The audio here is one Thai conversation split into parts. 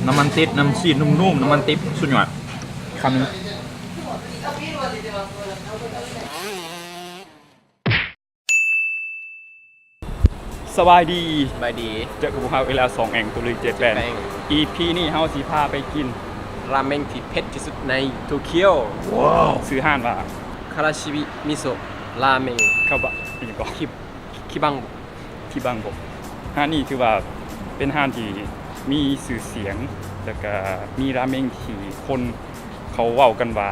น้ำมันติดน้ำซีนนุ่มๆน้ำมันติดสุดยอดคำนึงสบายดีเจอกับพวกเราเวลา2 แองตัวเลย7 แบรนด์ EP นี่เฮาสิพาไปกินราเมงที่เผ็ดที่สุดในโตเกียว ว้าวซื้อห้านว่าคาราชิบิมิโซะราเมงเข้าบะอีกก็คิบังบห้านนี้ถือว่าเป็นห้านที่มีชื่อเสียงแล้วก็มีราเมงที่คนเขาเว้ากันว่า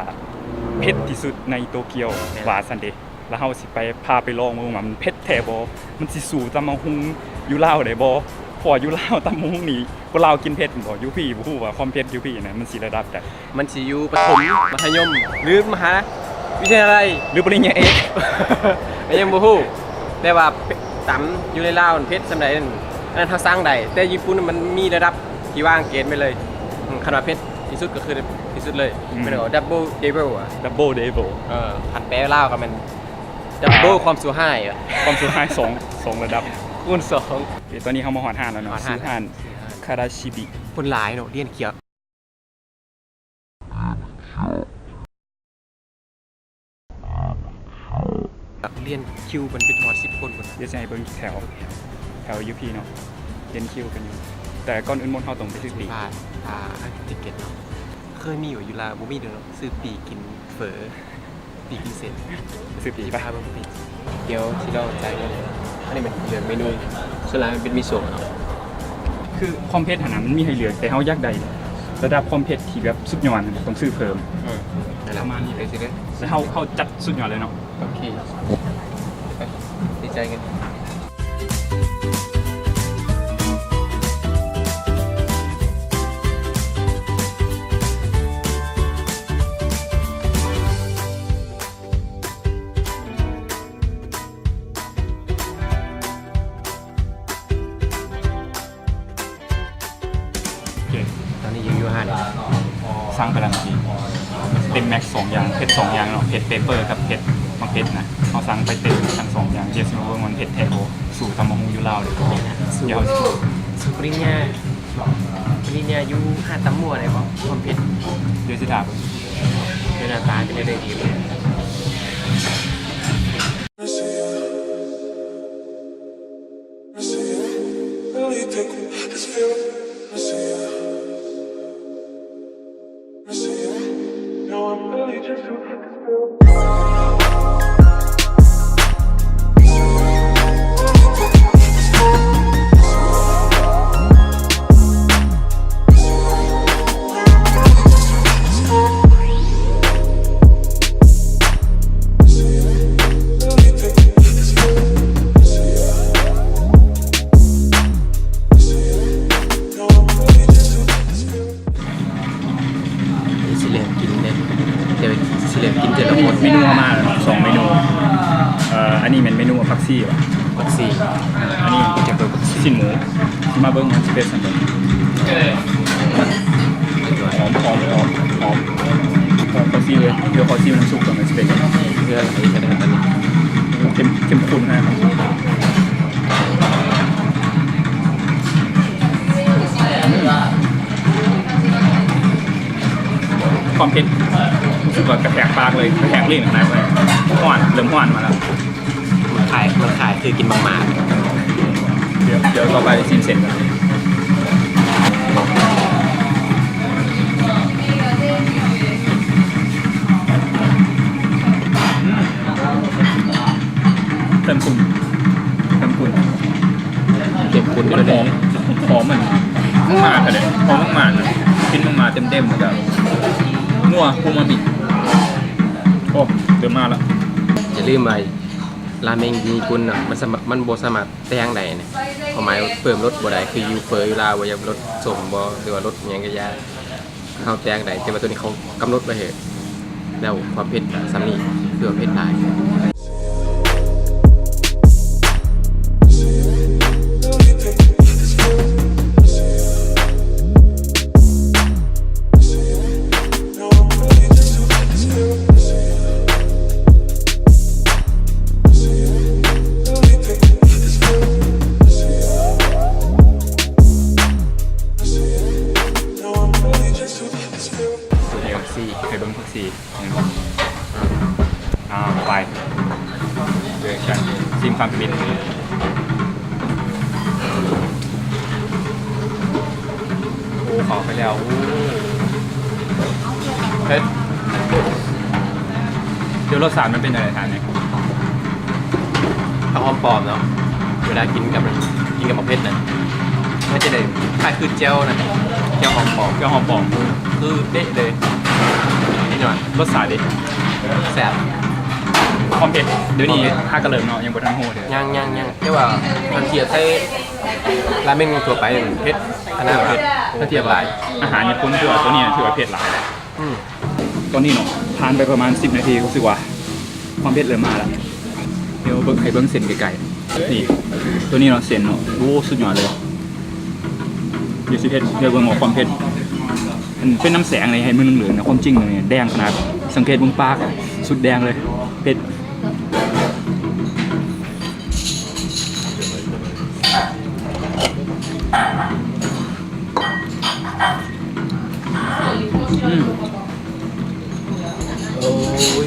เผ็ดที่สุดในโตเกียวว่าซั่นเด้แล้วเฮาสิไปพาไปลองว่ามันเผ็ดแท้บ่มันสิสู้ตำบักหุ่งอยู่ลาวได้บ่พออยู่ลาวตำบักหุ่งนี่คนลาวกินเผ็ดบ่อยู่พี่บ่ฮู้ว่าความเผ็ดอยู่พี่น่ะมันสิระดับใดมันสิอยู่ประถมมัธยมหรือมหาวิทยาลัยหรือปริญญาเอกยังบ่ฮู้แต่ว่าตำอยู่ในลาวเผ็ดซำใดนั่นเฮาสร้างได้แต่ญี่ปุ่นมันมีระดับที่วางเกณฑ์ไปเลยขนาดเผ็ดที่สุดก็คือที่สุดเลยเป็นดับเบิลเดเบิลอ่ะดับเบิลเดเบิลผัดแปลลาวก็มันดับเบิลความสูง5อ่ะความสูง5 2ระดับคูณ2ตอนนี้เฮามาฮอดห้านแล้วเนาะซื้อห้านคาราชิบิคนหลายเนาะเรียนเขียวเรียนคิวมันเป็นฮอด10 คนเดี๋ยวจะให้เบิ่งแถวยูพีเนาะเรียนคิวกันอยู่แต่ก่อนอื่นมนเฮาต้องไปซื้อปีติเก็ตเนาะเคยมีอยู่ลาวบ่มีเด้อเนาะซื้อปีกินเฝอปีกินเสร็จซื้อปีป่ะเบิ่งปีเดี๋ยวสิเราจ่ายเงินอันนี้มันเหลือเมนูส่วนหลายมันเป็นมิโซะเนาะคือความเผ็ดหั่นน่ะมันมีให้เลือกแต่เฮาอยากได้ระดับความเผ็ดที่แบบสุดยอดต้องซื้อเพิ่มประมาณนี้เลยสิเด้อแล้วเฮาจัดสุดยอดเลยเนาะโอเคดีใจกันตอนนี้ยังอยู่ห้าเลยสร้างไปแล้วทีเต็มแม็ก2 อย่างเผ็ด2 อย่างเนาะเผ็ดเปเปอร์กับเผ็ดมักเผ็ดนะเอาสั่งไปเต็มทั้ง2 อย่างเจสมาเวิร์กมันเผ็ดแท้โบสู่ตำบักหุ่งอยู่ลาวเลยเดี๋ยวสุปริญญาอยู่หาดตำมัวอะไรบ้างความเผ็ดเดี๋ยวสิถามเดี๋ยวหน้าตาจะไม่ได้ดีเลยเมนูมาแล้ว2 เมนูอันนี้เป็นเมนูผักซี่ป่ะผักซี่อันนี้จะเป็นสิ้นหมูมาเบิ้งมันจะเป็นสันหอมผักซี่เลยเดี๋ยวผักซี่มันสุกก่อนมันจะเป็นเพื่ออะไรกันตอนนี้เข้มข้นนะครับความเผ็ดรู้สึกว่ากระแทกปากเลยกระแทกลิ้นนะเลยห้อนเริ่มห้อนมาแล้วมันขายคือกินมากๆเดี๋ยวต่อไปชิมเสร็จเต็มคุณมันหอมมันมาๆเลยหอมมากๆกินมากๆเต็มๆเหมือนกันนัวคูมามิโอ้เติมมาแล้วอย่าลืมไปราเมงญี่ปุ่นอ่ะมันโบสมัครแต่ยังใดเนี่ยความหมายเพิ่มรสบ่ได้คือยูเฟอร์อยู่ลาวอย่ารสสมบ่หรือว่ารสยังกระยาเขาแต่ยังใดแต่ว่าตัวนี้เขากำหนดไว้เหตุแล้วความเผ็ดซ้ำนี่คือว่าเผ็ดหลาย ซี่ เคยเบิ่งพักซีไปเดี๋ยวฉันซิมความเป็นโอ้ขอไปแล้วเฮ้ยเดี๋ยวรสชาติมันเป็นอะไรทานเนี่ย ข้าวหอมปลอมเนาะเวลากินกับมะเพ็ดนะมันจะได้คล้ายคือเจลนะเจลหอมปลอม เกี๊ยวหอมปอม คือเด็ดเลยนิดหน่อย รสชาติดิ แซ่บ ความเผ็ดเดี๋ยวนี้ถ้ากระเลิมเนาะยังบ่ทันโหดเลย ยังแต่ว่าทันเทียบใช้ราเมงทั่วไปเผ็ดขนาดเผ็ด ถ้าเทียบกับอาหารญี่ปุ่นถือว่าตัวนี้ถือว่าเผ็ดหลายแหละ อืม ตอนนี้เนาะทานไปประมาณ10 นาทีรู้สึกว่าความเผ็ดเริ่มมาแล้วเดี๋ยวเบิ่งให้เบิ่งเส้นไกลๆนี่ตัวนี้เนาะเส้นเนาะโอ้สุดยอดเลยเดี๋ยวสิเผ็ดเดี๋ยวเบิ่งว่าความเผ็ดมันเป็นน้ำแสงเลยให้มันเหลืองๆนะความจริงเลยเนี่ยแดงขนาดสังเกตบนปากอะสุดแดงเลยเผ็ดโอ้ย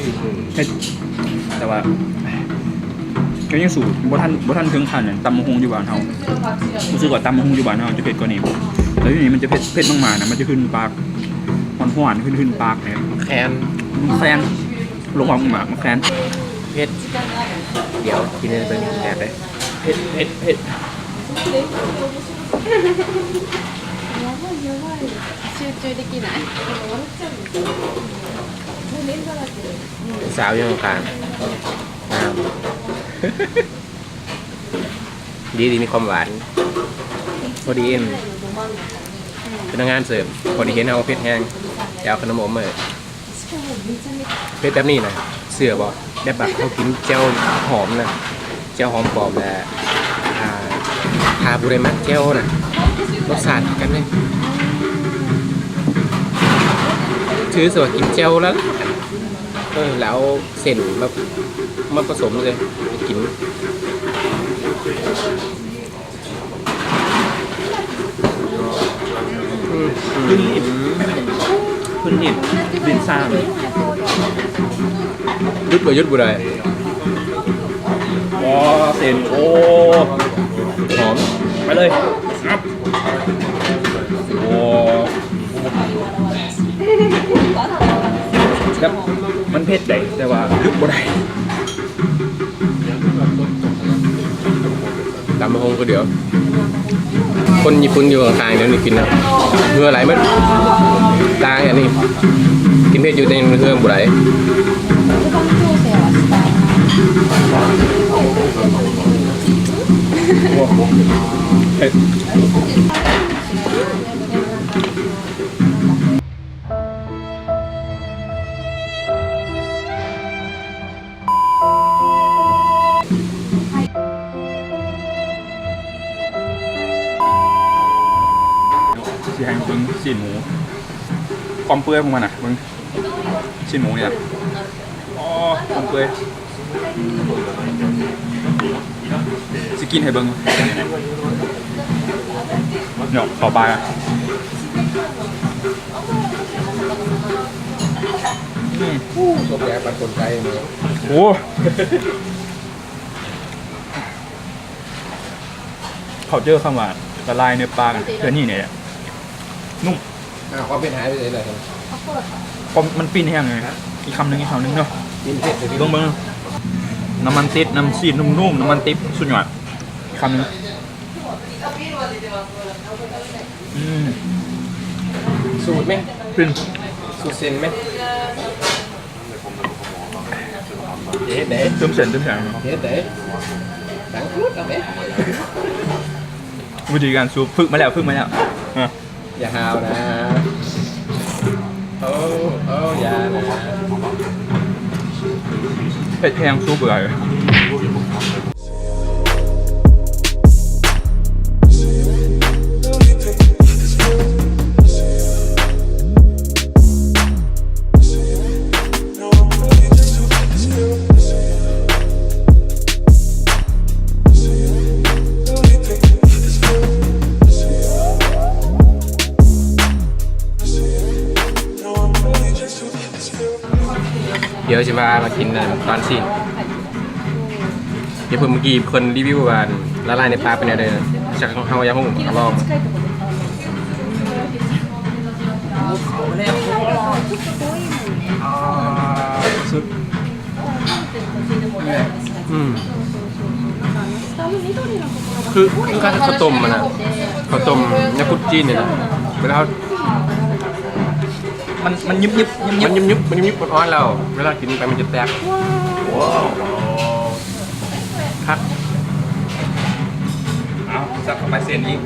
เผ็ดแต่ว่าก็ยังสูตรบ่ทันถึงขั้นนั้นตำมะฮุงอยู่บ้านเฮารู้สึกว่าตำมะฮุงอยู่บ้านเฮาจะเผ็ดกว่านี้แล้วทีนี้มันจะเผ็ดมากๆนะมันจะขึ้นปากหวานๆขึ้นปากเนี่ย แคน มันแคลนลงออกหมากมันแคลน เผ็ดเดี๋ยวกินได้เป็นแซ่บเลย เผ็ดやばいやばい集中できない笑っちゃうもうだらけ สาวอยู่กลางน้ำดีมีความหวานพอดีเอ็นพนักงานเสิร์ฟพอดีเห็นเอาเผ็ดแห้งจะเอาขนมอมมาเผ็ดแบบนี้นะเสือบอกแบบเขากินเจ้าหอมนะเจ้าหอมปลอมและทาบุเรมักเจ้านะรสชาติกันเลยถือส่วนกินเจ้าแล้วแล้วเส้นมาผสมเลยกินพื้นดินดินทราย ยุดบ่ได้ อ๋อเส้นโอ้ หอม ไปเลยครับโอ้แบบมันเผ็ดได้แต่ว่าลึกบ่ได้ ตำมะฮงก็เดี๋ยว คนญี่ปุ่นอยู่ข้างๆเดี๋ยวนี้กินนะเพื่ออะไรมันต่างอย่างนี้กินเผ็ดอยู่ในเครื่องบ่ได้ ここ強制はしたいなเผ็ดที่ให้เบิ้งชิ้นหมูความเปื่อยของมันอ่ะเบิ้งชิ้นหมูเนี่ยอ๋อความเปื่อยสกินให้เบิ้งเนาะต่อไปอ่ะตกแย่ปันคนไทยมา โอ้เขาเจอคำว่าละลายในปากเพื่อนี่เนี่ยนุ่ม ความเป็นหายไปเลยครับ พอมันปิ้นแห้งเลยอีกคำหนึ่งเนาะ กินเผ็ดเลย เบิ้งน้ำมันติดน้ำซีดนุ่มๆน้ำมันติดสุดยอดอีกคำหนึ่งสูตรไหม ปิ้น สูตรเส้นไหมเด็ดเด็ด เติมเส้น เด็ดเด็ดสังคุดเอาไหม วิธีการซูปฝึกมาแล้วอ่ะ อย่าหาวนะโอ้อย่านะ เผ็ดแห้งซูปเบื่อเลย เดี๋ยวจะมากินตอนสิ้นเดี๋ยวเพิ่งเมื่อกี้คนรีวิวว่าละลายในปลาเป็นอะไรจากเฮายังคงลองสุดคือการข้าวต้มมันนะข้าวต้มยากุดจีนเนี่ยนะเวลา มันยุบมันยุบอ่อนๆเราเวลากินไปมันจะแตกว้าวครับเอาสักเข้าไปเส้นอีก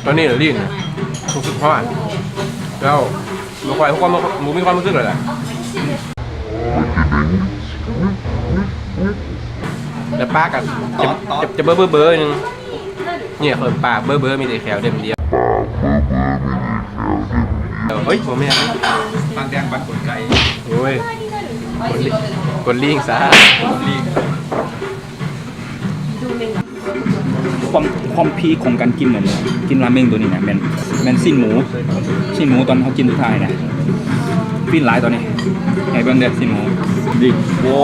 ตอนนี้เราดิ้นทุกสุดเพราะว่าแล้วมีความรู้สึกเลยแหละแต่ป้ากันจะเบอร์นึงเนี่ยคนป้าเบอร์มีแต่แขวเดียวเฮ้ยผมไม่เอาบางแดงบางกลไกโอ้ยกดลิงซะความพีคของการกินเนี่ยกินราเมงตัวนี้เนี่ยแมนสิ้นหมูตอนเขากินสุดท้ายนะฟินหลายตอนนี้ไงเบื้องเด็ดสิ้นหมูดิโว้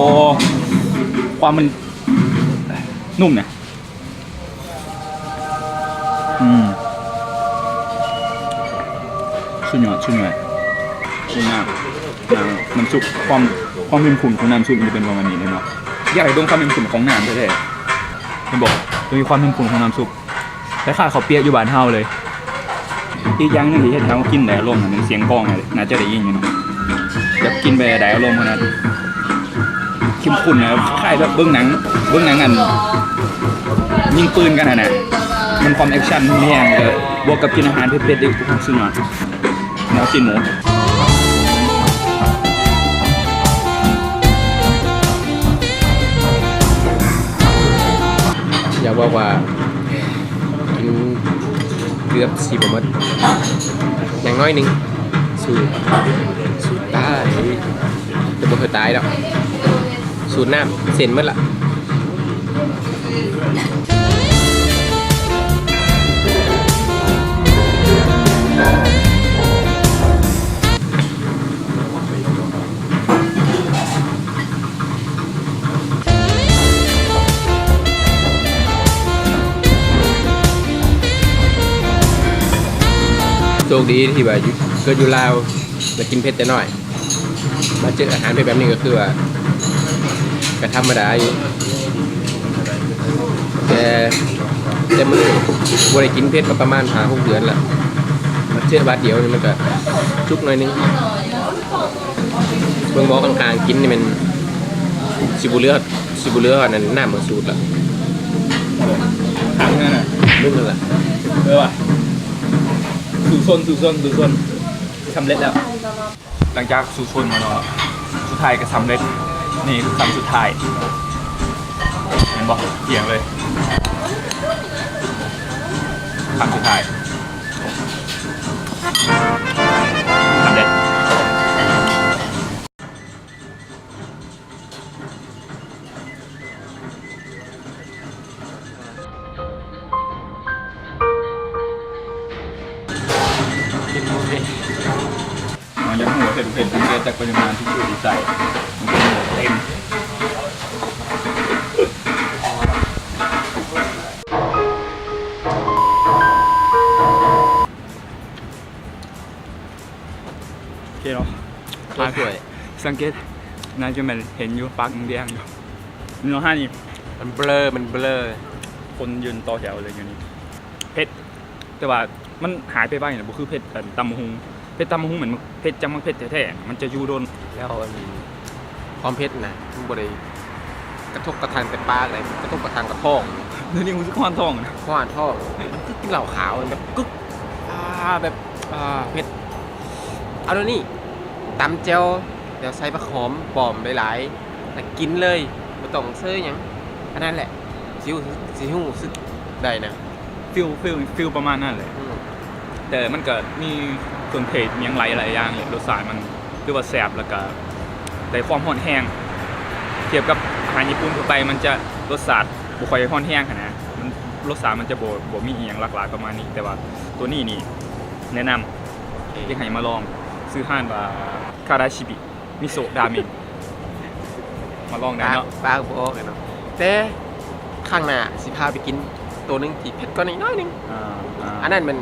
ความมันนุ่มเนี่ยชุนหยอดชุ่มมากน้ำซุปความเข้มข้นของน้ำซุปมันจะเป็นประมาณนี้เลยเนาะอยากให้ดมความเข้มข้นของน้ำแท้ๆไม่บอกจะมีความเข้มข้นของน้ำซุปแต่ข้าเขาเปียกอยู่บ้านเฮาเลยอีกอย่างนึงที่เฮ็ดให้เขากินได้อารมณ์เป็นเสียงกลองเลยน่าจะได้ยินอยู่เนาะแบบกินไปได้อารมณ์ขนาดเข้มข้นนะคล้ายแบบเบื้องหนังอันยิงปืนกันนะมันความแอคชั่นแห้งเลยบวกกับกินอาหารเผ็ดๆอีกสุดยอดแนวสิ้นหมูอยากบอกว่ากินเกือบ10 หมดอย่างน้อยหนึ่งสูตรตายจะบ่เคยตายดอกสูตรน้ำเส้นหมดละโชคดีที่ว่าเกิดอยู่ลาวมากินเผ็ดแต่น้อยมาเจออาหารแบบนี้ก็คือว่าก็ธรรมดาอยู่แต่มันบ่ได้กินเผ็ดมาประมาณ5-6 เดือนละมาเจอบาทเดียวนี่มันก็จุกหน่อยนึงเบิ่งหมอกลางๆกินนี่มันสิบุเรือนั่นน้ำมันสูตรละ ถังนั่นน่ะ รุ่นนั่นล่ะ ว่ะสู่ซนสำเร็จแล้วหลังจากสู่ซนมาเนาะสุดท้ายก็สำเร็จนี่คือคำสุดท้ายเห็นบอกเกี่ยงเลยคำสุดท้ายสำเร็จมันยังหัวเผ็ดจากปริมาณที่อยู่ในใจมันเป็นเต็มโอเคเนาะ สวย สังเกตน่าจะมันเห็นอยู่ปากแดงอยู่เนื้อห้านี่ มันเบลอ คนยืนต่อแถวเลยอยู่นี่เผ็ดแต่ว่ามันหายไปบ้างเนี่ยบุคือเผ็ดตำมะฮุงเผ็ดตำมะฮุงเหมือนเผ็ดจังมันเผ็ดแท้ๆมันจะอยู่โดน แล้วความเผ็ดนะมันบ่ได้กระทบกระทั่งแต่ปากเลยกระทบกระทั่งกระท้อง เดี๋ยวนี้มันคือความท้องนะ ข้อนท้องมันก็กินเหล้าขาวแบบกึ๊กแบบเผ็ดเอาแล้วนี่ตำเจียวเดี๋ยวใส่ผักหอมปอมหลายๆแต่กินเลยไม่ต้องเซ่อหยังอันนั้นแหละสิวสึกได้นะ ฟิลประมาณนั้นเลยแต่มันก็มีเครื่องเทศมีอย่างหลายอย่างเลยรสชาติมันคือว่าแซ่บแล้วก็ได้ความร้อนแห้งเทียบกับอาหารญี่ปุ่นทั่วไปมันจะรสชาติบุค่อยร้อนแห้งขนาดมัน รสชาติมันจะบ่มีอีหยังหลากหลายประมาณนี้ แต่ว่าตัวนี้นี่แนะนำอยากให้มาลองซื้อห้านว่าคาราชิบิมิโซะราเมงมาลองได้เนาะ ปากบ่ออกเลยเนาะแต่ข้างหน้าสิพาไปกินตัวหนึงที่เผ็ดกว่านี้น้อยหนึง อันนั้นมัน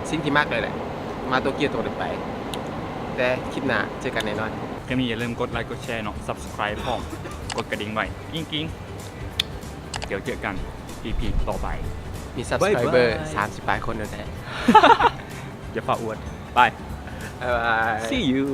สิ่งที่มากเลยแหละมาโตเกียวตัวเดินไป แต่คลิปหน้าเจอกันแน่นอน ก็มีอย่าลืมกดไลค์กดแชร์เนาะ Subscribe พร้อมกดกระดิ่งไว้กิ้งๆเดี๋ยวเจอกัน EP ต่อไป มี subscriber 30ปลายคนแล้วแท้ อย่าฝ่าอวดไป บ๊ายบาย See you